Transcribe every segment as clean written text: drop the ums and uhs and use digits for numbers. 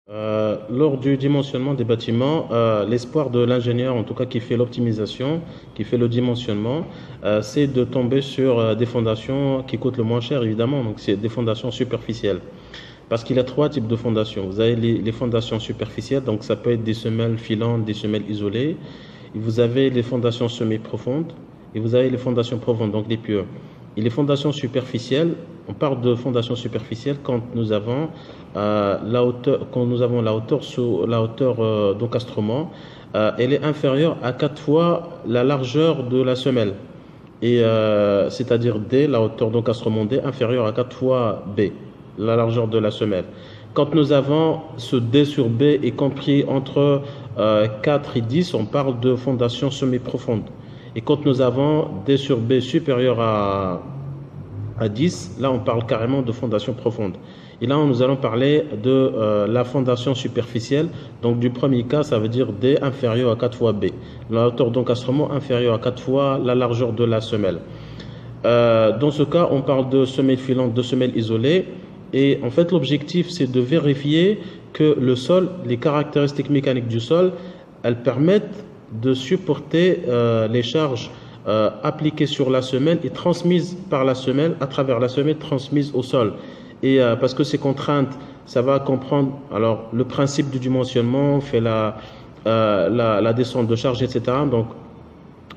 Lors du dimensionnement des bâtiments, l'espoir de l'ingénieur, en tout cas qui fait l'optimisation, qui fait le dimensionnement, c'est de tomber sur des fondations qui coûtent le moins cher, évidemment. Donc, c'est des fondations superficielles. Parce qu'il y a trois types de fondations. Vous avez les fondations superficielles, donc ça peut être des semelles filantes, des semelles isolées. Et vous avez les fondations semi-profondes et vous avez les fondations profondes, donc les pieux. Et les fondations superficielles, on parle de fondations superficielles quand nous avons la hauteur sous la hauteur d'encastrement, elle est inférieure à 4 fois la largeur de la semelle. Et c'est-à-dire D, la hauteur d'encastrement D inférieure à 4 fois B, la largeur de la semelle. Quand nous avons ce D sur B est compris entre 4 et 10, on parle de fondation semi-profonde. Et quand nous avons D sur B supérieur à 10, là on parle carrément de fondation profonde. Et là nous allons parler de la fondation superficielle. Donc du premier cas, ça veut dire D inférieur à 4 fois B. La hauteur d'encastrement inférieure à 4 fois la largeur de la semelle. Dans ce cas, on parle de semelle filante, de semelle isolée. Et en fait, l'objectif, c'est de vérifier que le sol, les caractéristiques mécaniques du sol, elles permettent de supporter les charges appliquées sur la semelle et transmises par la semelle, à travers la semelle transmise au sol. Et parce que ces contraintes, ça va comprendre alors le principe du dimensionnement, on fait la descente de charge, etc. Donc,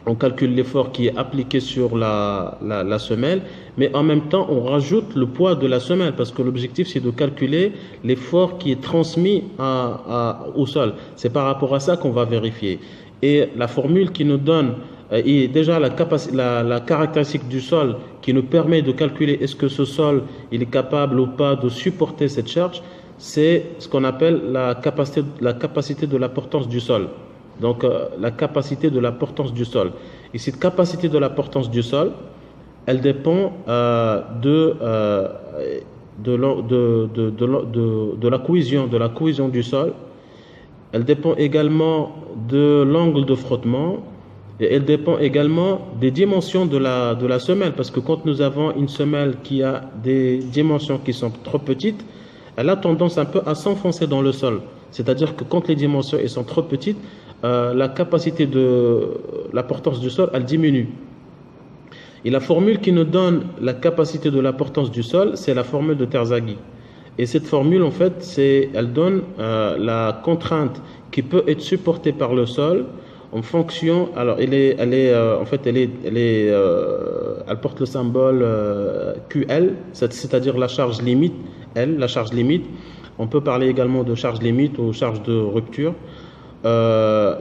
on calcule l'effort qui est appliqué sur la semelle, mais en même temps, on rajoute le poids de la semelle, parce que l'objectif, c'est de calculer l'effort qui est transmis au sol. C'est par rapport à ça qu'on va vérifier. Et la formule qui nous donne, et déjà la caractéristique du sol qui nous permet de calculer est-ce que ce sol il est capable ou pas de supporter cette charge, c'est ce qu'on appelle la capacité de la portance du sol. Donc, la capacité de la portance du sol. Et cette capacité de la portance du sol, elle dépend de la cohésion du sol. Elle dépend également de l'angle de frottement. Et elle dépend également des dimensions de la semelle. Parce que quand nous avons une semelle qui a des dimensions qui sont trop petites, elle a tendance un peu à s'enfoncer dans le sol. C'est-à-dire que quand les dimensions sont trop petites, la capacité de la portance du sol, elle diminue. Et la formule qui nous donne la capacité de la portance du sol, c'est la formule de Terzaghi. Et cette formule, en fait, elle donne la contrainte qui peut être supportée par le sol en fonction. Alors, elle porte le symbole QL, c'est-à-dire la charge limite, L, la charge limite. On peut parler également de charge limite ou charge de rupture. Ce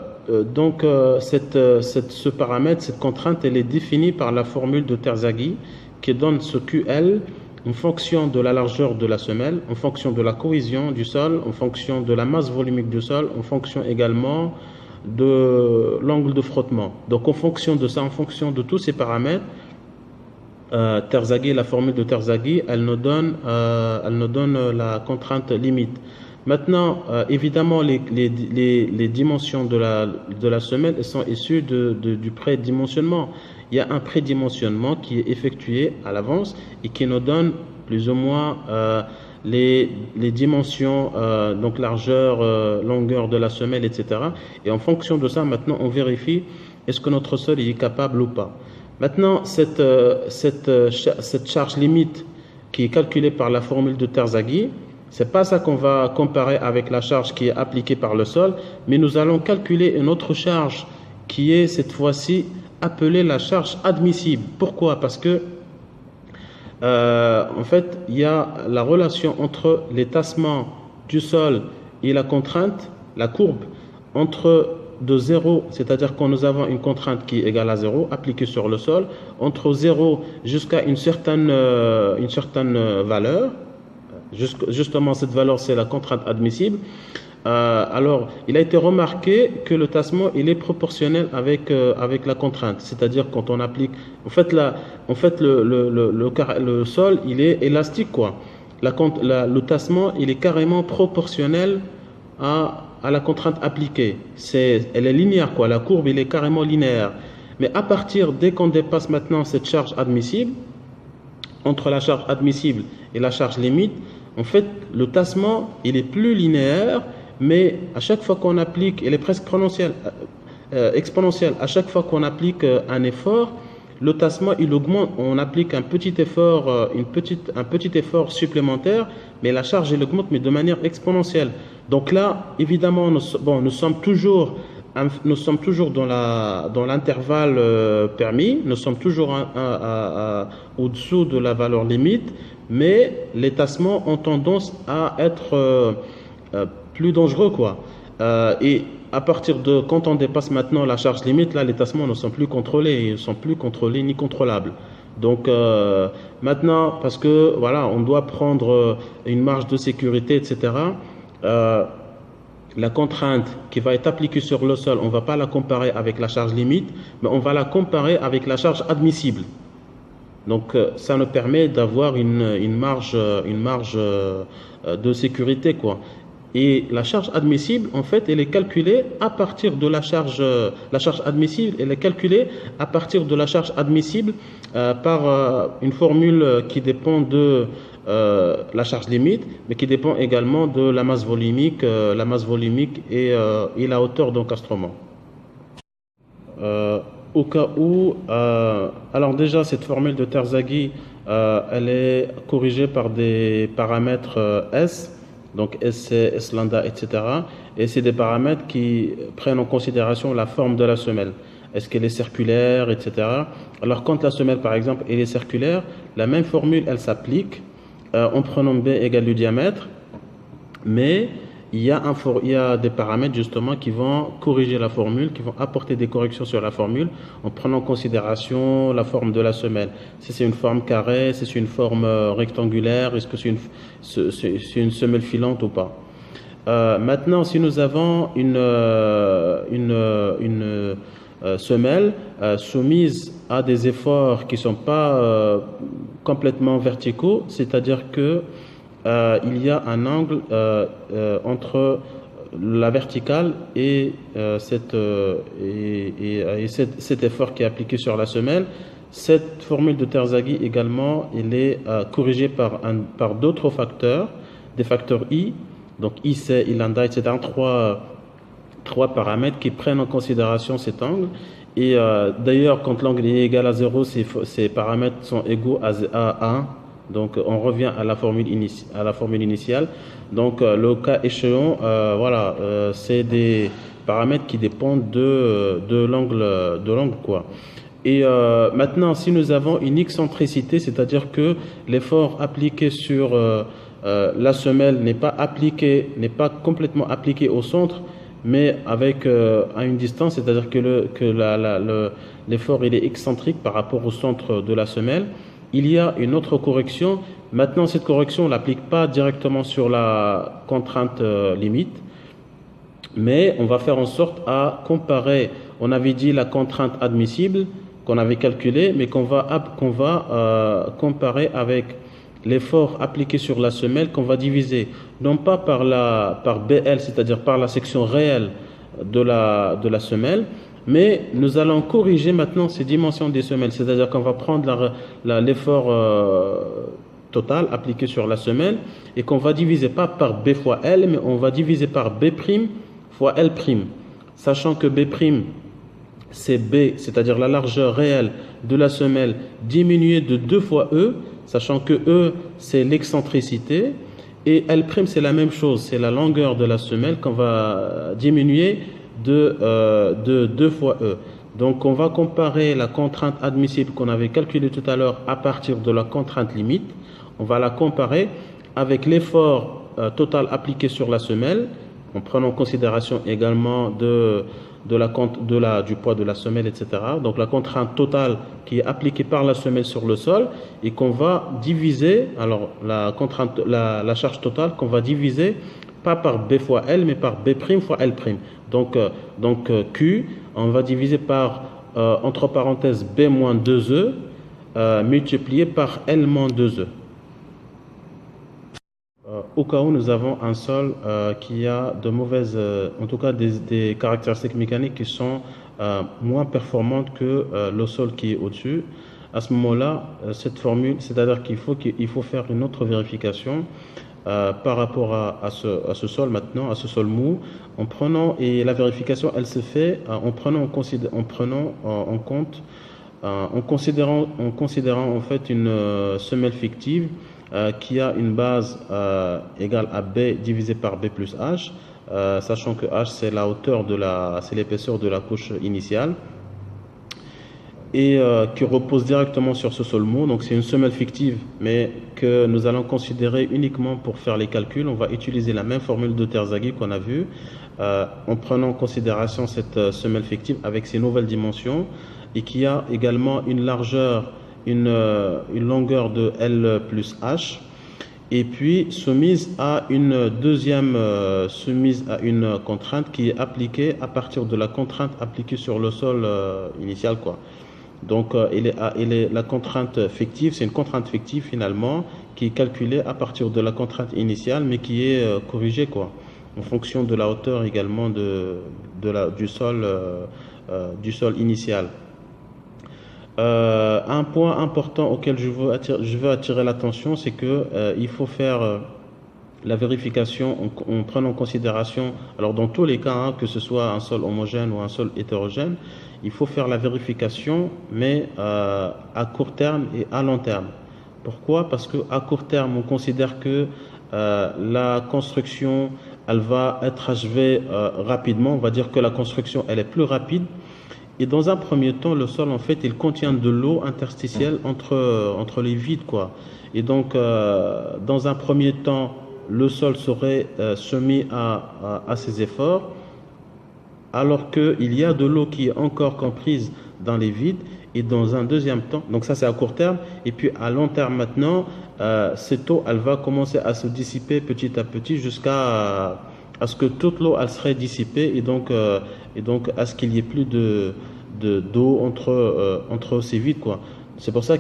paramètre, cette contrainte, elle est définie par la formule de Terzaghi qui donne ce QL en fonction de la largeur de la semelle, en fonction de la cohésion du sol, en fonction de la masse volumique du sol, en fonction également de l'angle de frottement. Donc en fonction de ça, en fonction de tous ces paramètres, la formule de Terzaghi, elle nous donne la contrainte limite. Maintenant, évidemment, les dimensions de la semelle sont issues du prédimensionnement. Il y a un prédimensionnement qui est effectué à l'avance et qui nous donne plus ou moins les dimensions, donc largeur, longueur de la semelle, etc. Et en fonction de ça, maintenant, on vérifie est-ce que notre sol est capable ou pas. Maintenant, cette charge limite qui est calculée par la formule de Terzaghi, c'est pas ça qu'on va comparer avec la charge qui est appliquée par le sol, mais nous allons calculer une autre charge qui est cette fois-ci appelée la charge admissible. Pourquoi? Parce que en fait, il y a la relation entre les tassements du sol et la contrainte, la courbe, entre de 0, c'est-à-dire quand nous avons une contrainte qui est égale à 0 appliquée sur le sol, entre 0 jusqu'à une certaine valeur. Justement, cette valeur, c'est la contrainte admissible. Alors, il a été remarqué que le tassement, il est proportionnel avec la contrainte. C'est-à-dire, quand on applique... En fait, le sol, il est élastique, quoi. Le tassement, il est carrément proportionnel à la contrainte appliquée. Elle est linéaire, quoi. La courbe, il est carrément linéaire. Mais dès qu'on dépasse maintenant cette charge admissible, entre la charge admissible et la charge limite, En fait, le tassement, il est plus linéaire, mais à chaque fois qu'on applique, il est presque exponentiel. À chaque fois qu'on applique un effort, le tassement, il augmente. On applique un petit effort, un petit effort supplémentaire, mais la charge, elle augmente, mais de manière exponentielle. Donc là, évidemment, nous sommes toujours dans l'intervalle permis, nous sommes toujours au-dessous de la valeur limite, mais les tassements ont tendance à être plus dangereux, quoi. Et à partir de quand on dépasse maintenant la charge limite, là, les tassements ne sont plus contrôlés, ils ne sont plus contrôlés ni contrôlables. Donc maintenant, parce que voilà, on doit prendre une marge de sécurité, etc. La contrainte qui va être appliquée sur le sol, on ne va pas la comparer avec la charge limite, mais on va la comparer avec la charge admissible. Donc ça nous permet d'avoir une marge de sécurité, quoi. Et la charge admissible, en fait, elle est calculée à partir de la charge admissible, elle est calculée à partir de la charge admissible par une formule qui dépend de la charge limite, mais qui dépend également de la masse volumique et la hauteur d'encastrement. Au cas où, alors déjà cette formule de Terzaghi, elle est corrigée par des paramètres S, donc SC, S lambda, etc. Et c'est des paramètres qui prennent en considération la forme de la semelle. Est-ce qu'elle est circulaire, etc. Alors quand la semelle, par exemple, elle est circulaire, la même formule, elle s'applique en prenant B égale du diamètre, mais il y a des paramètres justement qui vont corriger la formule, qui vont apporter des corrections sur la formule en prenant en considération la forme de la semelle. Si c'est une forme carrée, si c'est une forme rectangulaire, est-ce que c'est une semelle filante ou pas. Maintenant, si nous avons une semelle soumise à des efforts qui ne sont pas complètement verticaux, c'est-à-dire que il y a un angle entre la verticale et cet effort qui est appliqué sur la semelle. Cette formule de Terzaghi également, elle est corrigée par d'autres facteurs, des facteurs I, donc IC, I lambda, etc. Trois paramètres qui prennent en considération cet angle. Et d'ailleurs, quand l'angle est égal à 0, ces paramètres sont égaux à 1. Donc on revient à la formule initiale. Donc le cas échéant, voilà, c'est des paramètres qui dépendent de l'angle, quoi. Et maintenant, si nous avons une excentricité, c'est-à-dire que l'effort appliqué sur la semelle n'est pas complètement appliqué au centre, mais avec à une distance, c'est-à-dire que l'effort il est excentrique par rapport au centre de la semelle. Il y a une autre correction. Maintenant, cette correction, on ne l'applique pas directement sur la contrainte limite, mais on va faire en sorte à comparer. On avait dit la contrainte admissible qu'on avait calculée, mais qu'on va comparer avec l'effort appliqué sur la semelle qu'on va diviser, non pas par BL, c'est-à-dire par la section réelle de la semelle, mais nous allons corriger maintenant ces dimensions des semelles, c'est-à-dire qu'on va prendre l'effort total appliqué sur la semelle et qu'on va diviser pas par B fois L, mais on va diviser par B' fois L', sachant que B', c'est B, c'est-à-dire la largeur réelle de la semelle diminuée de 2 fois E, sachant que E, c'est l'excentricité, et L', c'est la même chose, c'est la longueur de la semelle qu'on va diminuer de 2 fois E. Donc on va comparer la contrainte admissible qu'on avait calculée tout à l'heure à partir de la contrainte limite. On va la comparer avec l'effort total appliqué sur la semelle, en prenant en considération également du poids de la semelle, etc. Donc la contrainte totale qui est appliquée par la semelle sur le sol et qu'on va diviser, alors la charge totale qu'on va diviser pas par B fois L, mais par B' fois L'. Donc Q, on va diviser par, entre parenthèses, B moins 2E, multiplié par L moins 2E. Au cas où nous avons un sol qui a de mauvaises, en tout cas des caractéristiques mécaniques qui sont moins performantes que le sol qui est au-dessus, à ce moment-là, cette formule, c'est-à-dire qu'il faut faire une autre vérification. par rapport à ce sol maintenant, à ce sol mou, et la vérification, elle se fait en prenant en compte, en considérant en fait une semelle fictive qui a une base égale à B divisé par B plus H, sachant que H c'est la hauteur c'est l'épaisseur de la couche initiale, et qui repose directement sur ce sol mou. Donc c'est une semelle fictive, mais que nous allons considérer uniquement pour faire les calculs. On va utiliser la même formule de Terzaghi qu'on a vue, en prenant en considération cette semelle fictive avec ses nouvelles dimensions, et qui a également une largeur, une longueur de L plus H, et puis soumise à une deuxième soumise à une contrainte qui est appliquée à partir de la contrainte appliquée sur le sol initial, quoi. Donc, la contrainte fictive, c'est une contrainte fictive finalement qui est calculée à partir de la contrainte initiale, mais qui est corrigée, quoi, en fonction de la hauteur également du sol initial. Un point important auquel je veux attirer l'attention, c'est que il faut faire la vérification en prenant en considération, alors dans tous les cas, hein, que ce soit un sol homogène ou un sol hétérogène, il faut faire la vérification, mais à court terme et à long terme. Pourquoi? Parce qu'à court terme, on considère que la construction, elle va être achevée rapidement. On va dire que la construction, elle est plus rapide. Et dans un premier temps, le sol, en fait, il contient de l'eau interstitielle entre les vides, quoi. Et donc, dans un premier temps, le sol serait soumis à ces efforts, alors qu'il y a de l'eau qui est encore comprise dans les vides. Et dans un deuxième temps, donc ça c'est à court terme, et puis à long terme maintenant, cette eau, elle va commencer à se dissiper petit à petit jusqu'à à ce que toute l'eau, elle serait dissipée, et donc à ce qu'il n'y ait plus d'eau entre ces vides, quoi. C'est pour ça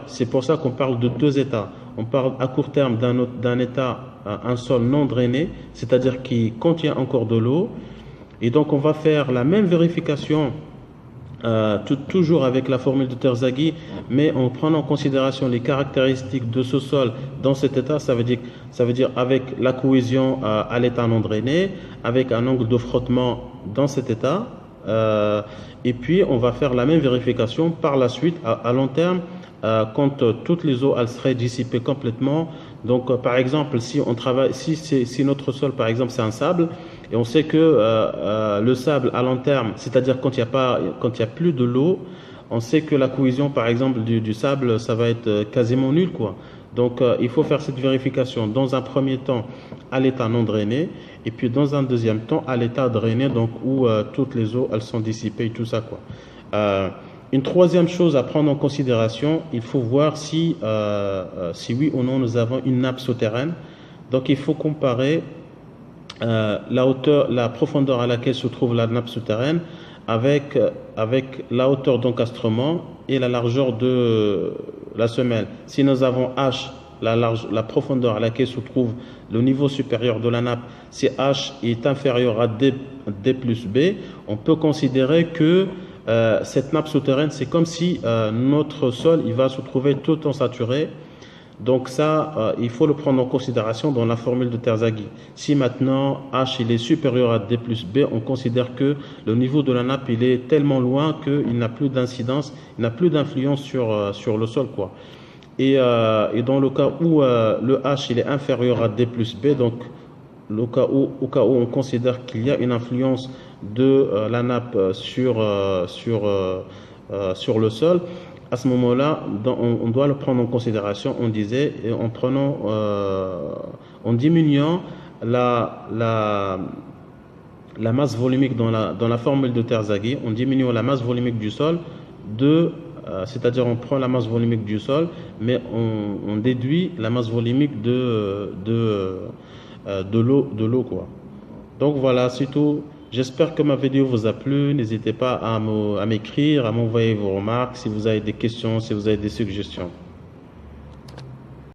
c'est pour ça qu'on parle de deux états. On parle à court terme d'un état, un sol non drainé, c'est-à-dire qui contient encore de l'eau. Et donc on va faire la même vérification, toujours avec la formule de Terzaghi, mais en prenant en considération les caractéristiques de ce sol dans cet état. Ça veut dire avec la cohésion à l'état non drainé, avec un angle de frottement dans cet état, et puis on va faire la même vérification par la suite à long terme, quand toutes les eaux, elles seraient dissipées complètement. Donc par exemple, si notre sol par exemple c'est un sable, et on sait que le sable à long terme, c'est-à-dire quand il y a plus de l'eau, on sait que la cohésion par exemple du sable, ça va être quasiment nul, quoi. Donc il faut faire cette vérification dans un premier temps à l'état non drainé, et puis dans un deuxième temps à l'état drainé, donc où toutes les eaux, elles sont dissipées et tout ça, quoi. Une troisième chose à prendre en considération, il faut voir si oui ou non nous avons une nappe souterraine. Donc il faut comparer la profondeur à laquelle se trouve la nappe souterraine avec la hauteur d'encastrement et la largeur de la semelle. Si nous avons H, la profondeur à laquelle se trouve le niveau supérieur de la nappe, si H est inférieur à D plus B, on peut considérer que cette nappe souterraine, c'est comme si notre sol, il va se trouver tout en saturé. Donc ça, il faut le prendre en considération dans la formule de Terzaghi. Si maintenant H il est supérieur à D plus B, on considère que le niveau de la nappe il est tellement loin qu'il n'a plus d'incidence, il n'a plus d'influence sur le sol, quoi. Et dans le cas où le H il est inférieur à D plus B, donc au cas où on considère qu'il y a une influence de la nappe sur le sol, à ce moment-là, on doit le prendre en considération, on disait, en diminuant la masse volumique dans la formule de Terzaghi, on diminue la masse volumique du sol c'est-à-dire on prend la masse volumique du sol, mais on déduit la masse volumique de l'eau, quoi. Donc voilà, c'est tout. J'espère que ma vidéo vous a plu. N'hésitez pas à m'écrire, à m'envoyer vos remarques si vous avez des questions, si vous avez des suggestions.